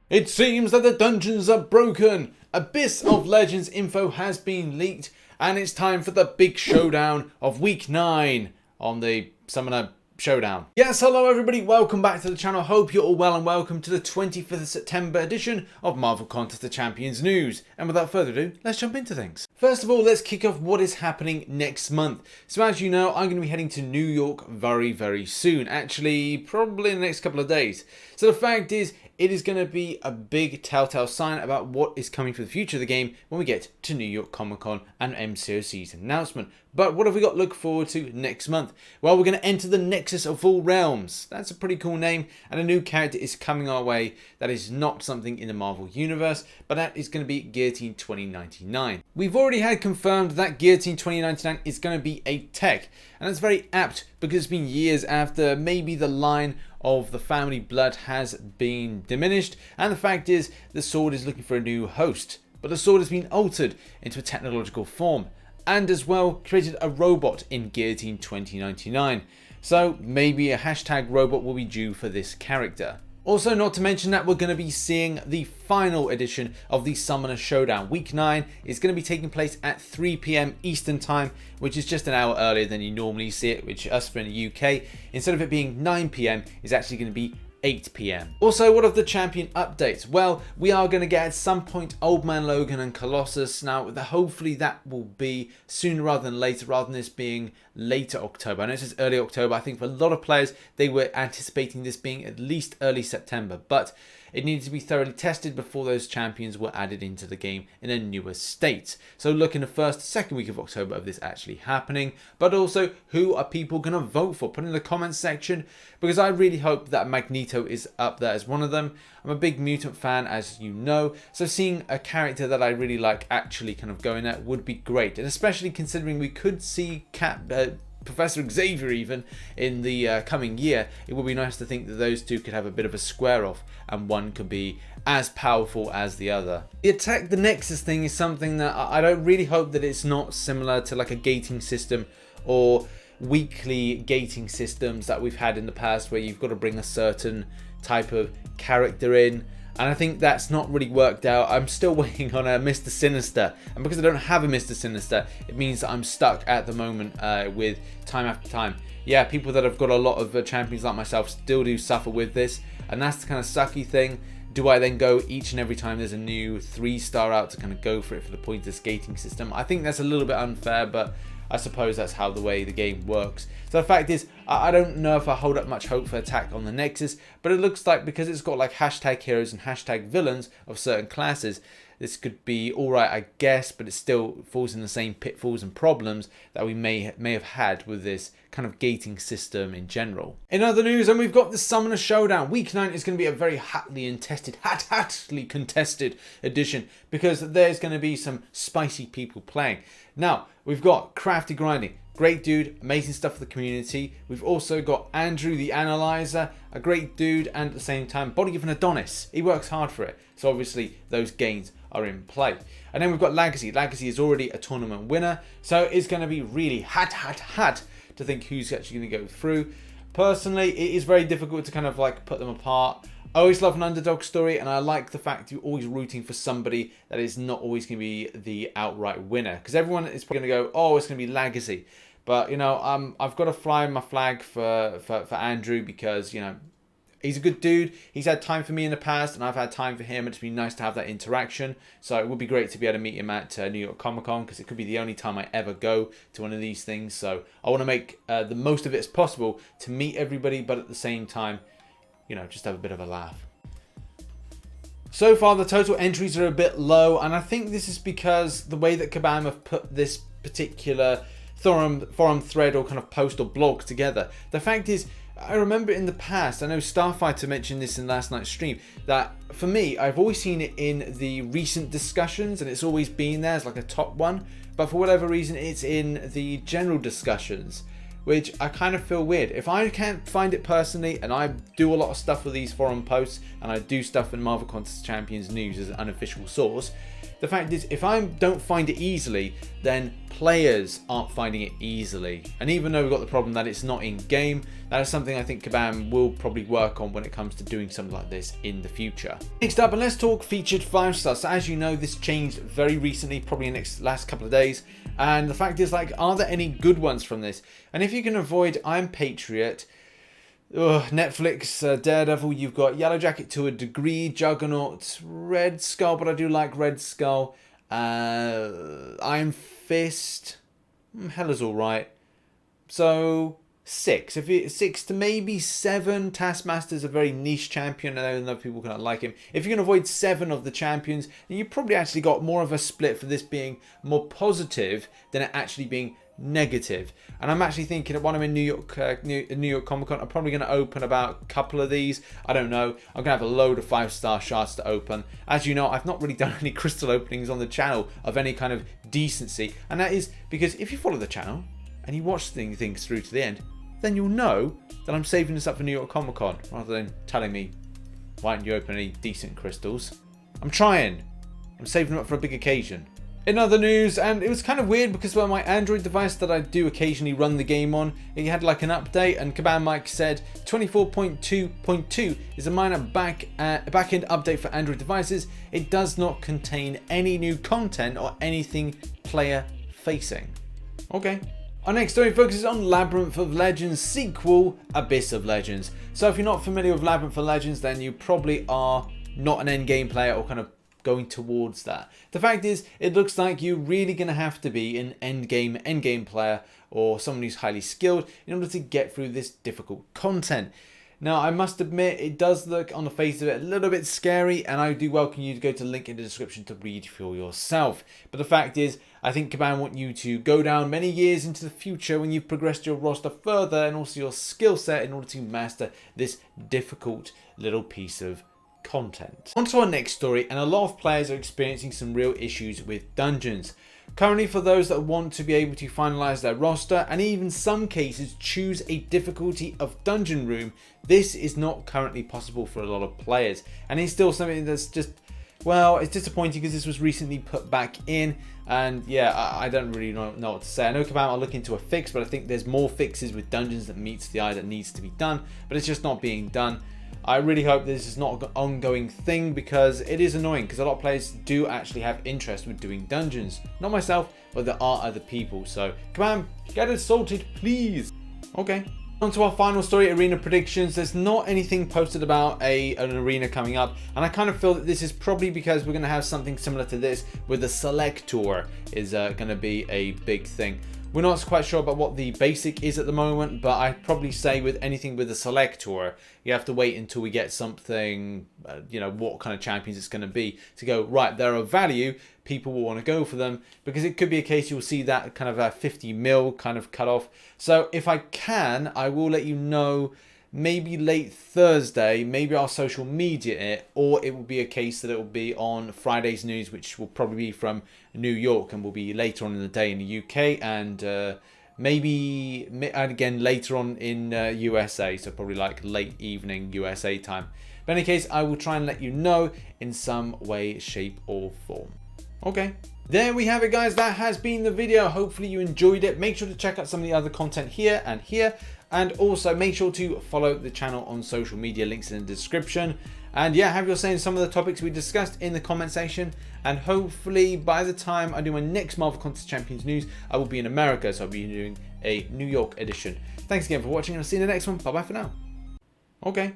It seems that the dungeons are broken. Abyss of Legends info has been leaked, and it's time for the big showdown of week 9 on the Summoner Showdown. Yes, hello everybody, welcome back to the channel. Hope you're all well and welcome to the 25th of September edition of Marvel Contest of Champions news. And without further ado, let's jump into things. First of all, let's kick off what is happening next month. So as you know, I'm going to be heading to New York very soon. Actually, probably in the next couple of days. So the fact is, it is going to be a big telltale sign about what is coming for the future of the game when we get to New York Comic Con and MCOC's announcement. But what have we got to look forward to next month? Well, we're going to enter the Nexus of all realms. That's a pretty cool name, and a new character is coming our way that is not something in the Marvel Universe, but that is going to be Guillotine 2099. We've already had confirmed that Guillotine 2099 is going to be a tech, and that's very apt because it's been years after maybe the line of the family blood has been diminished, and the fact is the sword is looking for a new host, but the sword has been altered into a technological form, and as well created a robot in Guillotine 2099. So maybe a hashtag robot will be due for this character. Also, not to mention that we're going to be seeing the final edition of the Summoner Showdown. Week 9 is going to be taking place at 3 PM Eastern Time, which is just an hour earlier than you normally see it, which us for in the UK, instead of it being 9 PM, is actually going to be 8 PM. Also, what of the champion updates? Well, we are going to get at some point Old Man Logan and Colossus. Now, hopefully that will be sooner rather than later, rather than this being later October. I know this is early October. I think for a lot of players, they were anticipating this being at least early September, but it needed to be thoroughly tested before those champions were added into the game in a newer state. So look in the first, second week of October of this actually happening, but also who are people going to vote for? Put in the comments section, because I really hope that Magneto is up there as one of them. I'm a big mutant fan, as you know, so seeing a character that I really like actually kind of going there would be great, and especially considering we could see Professor Xavier even in the coming year. It would be nice to think that those two could have a bit of a square off and one could be as powerful as the other. The Attack the Nexus thing is something that I don't really hope that it's not similar to like a gating system or weekly gating systems that we've had in the past where you've got to bring a certain type of character in. And I think that's not really worked out. I'm still waiting on a Mr. Sinister. And because I don't have a Mr. Sinister, it means that I'm stuck at the moment with time after time. Yeah, people that have got a lot of champions like myself still do suffer with this. And that's the kind of sucky thing. Do I then go each and every time there's a new 3-star out to kind of go for it for the pointless gating system? I think that's a little bit unfair, but I suppose that's how the way the game works. So the fact is, I don't know if I hold up much hope for Attack on the Nexus, but it looks like because it's got like hashtag heroes and hashtag villains of certain classes, this could be alright, I guess, but it still falls in the same pitfalls and problems that we may have had with this kind of gating system in general. In other news, and we've got the Summoner Showdown. Week 9 is going to be a very hotly contested edition because there's going to be some spicy people playing. Now, we've got Crafty Grinding. Great dude, amazing stuff for the community. We've also got Andrew the Analyzer, a great dude, and at the same time, body of an Adonis. He works hard for it. So obviously, those gains are in play. And then we've got Legacy. Legacy is already a tournament winner, so it's going to be really hot to think who's actually going to go through. Personally, it is very difficult to kind of like put them apart. I always love an underdog story, and I like the fact you're always rooting for somebody that is not always going to be the outright winner. Because everyone is probably going to go, oh, it's going to be Legacy. But, you know, I've got to fly my flag for Andrew because, you know, he's a good dude. He's had time for me in the past, and I've had time for him. It's been nice to have that interaction. So it would be great to be able to meet him at New York Comic Con because it could be the only time I ever go to one of these things. So I want to make the most of it as possible to meet everybody, but at the same time, you know, just have a bit of a laugh. So far, the total entries are a bit low, and I think this is because the way that Kabam have put this particular forum thread or kind of post or blog together. The fact is, I remember in the past, I know Starfighter mentioned this in last night's stream, that for me, I've always seen it in the recent discussions and it's always been there as like a top one, but for whatever reason, it's in the general discussions, which I kind of feel weird. If I can't find it personally, and I do a lot of stuff with these forum posts, and I do stuff in Marvel Contest Champions news as an unofficial source, The fact is, if I don't find it easily, then players aren't finding it easily. And even though we've got the problem that it's not in game, that is something I think Kabam will probably work on when it comes to doing something like this in the future. Next up, and let's talk featured 5-star. So as you know, this changed very recently, probably in the last couple of days. And the fact is, like, are there any good ones from this? And if you can avoid I'm Patriot, Netflix, Daredevil, you've got Yellow Jacket to a degree, Juggernaut, Red Skull, but I do like Red Skull, Iron Fist, Hella's alright. So 6, 6 to maybe 7. Taskmaster's a very niche champion, I know people cannot like him. If you can avoid 7 of the champions, then you probably actually got more of a split for this being more positive than it actually being negative. And I'm actually thinking that when I'm in New York Comic Con, I'm probably going to open about a couple of these. I don't know. I'm going to have a load of 5-star shards to open. As you know, I've not really done any crystal openings on the channel of any kind of decency, and that is because if you follow the channel and you watch things through to the end, then you'll know that I'm saving this up for New York Comic Con rather than telling me why don't you open any decent crystals. I'm trying. I'm saving them up for a big occasion. In other news, and it was kind of weird because on my Android device that I do occasionally run the game on, it had like an update, and Kabam Mike said 24.2.2 is a minor back-end update for Android devices. It does not contain any new content or anything player-facing. Okay. Our next story focuses on Labyrinth of Legends sequel, Abyss of Legends. So if you're not familiar with Labyrinth of Legends, then you probably are not an endgame player or kind of going towards that. The fact is, it looks like you're really going to have to be an endgame player or someone who's highly skilled in order to get through this difficult content. Now, I must admit, it does look on the face of it a little bit scary, and I do welcome you to go to the link in the description to read for yourself. But the fact is, I think Kabam want you to go down many years into the future when you've progressed your roster further and also your skill set in order to master this difficult little piece of content. On to our next story, and a lot of players are experiencing some real issues with dungeons. Currently, for those that want to be able to finalize their roster and even some cases choose a difficulty of dungeon room, this is not currently possible for a lot of players, and it's still something that's just, well, it's disappointing because this was recently put back in, and yeah, I don't really know what to say. I know Kabam are looking into a fix, but I think there's more fixes with dungeons that meets the eye that needs to be done, but it's just not being done. I really hope this is not an ongoing thing because it is annoying, because a lot of players do actually have interest with doing dungeons. Not myself, but there are other people. So, Kabam, get it sorted, please. Okay. On to our final story, arena predictions. There's not anything posted about an arena coming up, and I kind of feel that this is probably because we're going to have something similar to this, where the Selector is going to be a big thing. We're not quite sure about what the basic is at the moment, but I'd probably say with anything with the Selector, you have to wait until we get something, you know, what kind of champions it's going to be, to go, right, they're of value, people will want to go for them, because it could be a case you'll see that kind of a 50 mil kind of cut off. So if I can, I will let you know maybe late Thursday, maybe our social media it, or it will be a case that it will be on Friday's news, which will probably be from New York and will be later on in the day in the UK, and maybe again later on in USA, so probably like late evening USA time. But in any case, I will try and let you know in some way, shape or form. Okay. There we have it, guys. That has been the video. Hopefully you enjoyed it. Make sure to check out some of the other content here and here. And also make sure to follow the channel on social media, links in the description. And yeah, have your say in some of the topics we discussed in the comment section. And hopefully by the time I do my next Marvel Contest Champions news, I will be in America. So I'll be doing a New York edition. Thanks again for watching, and I'll see you in the next one. Bye bye for now. Okay.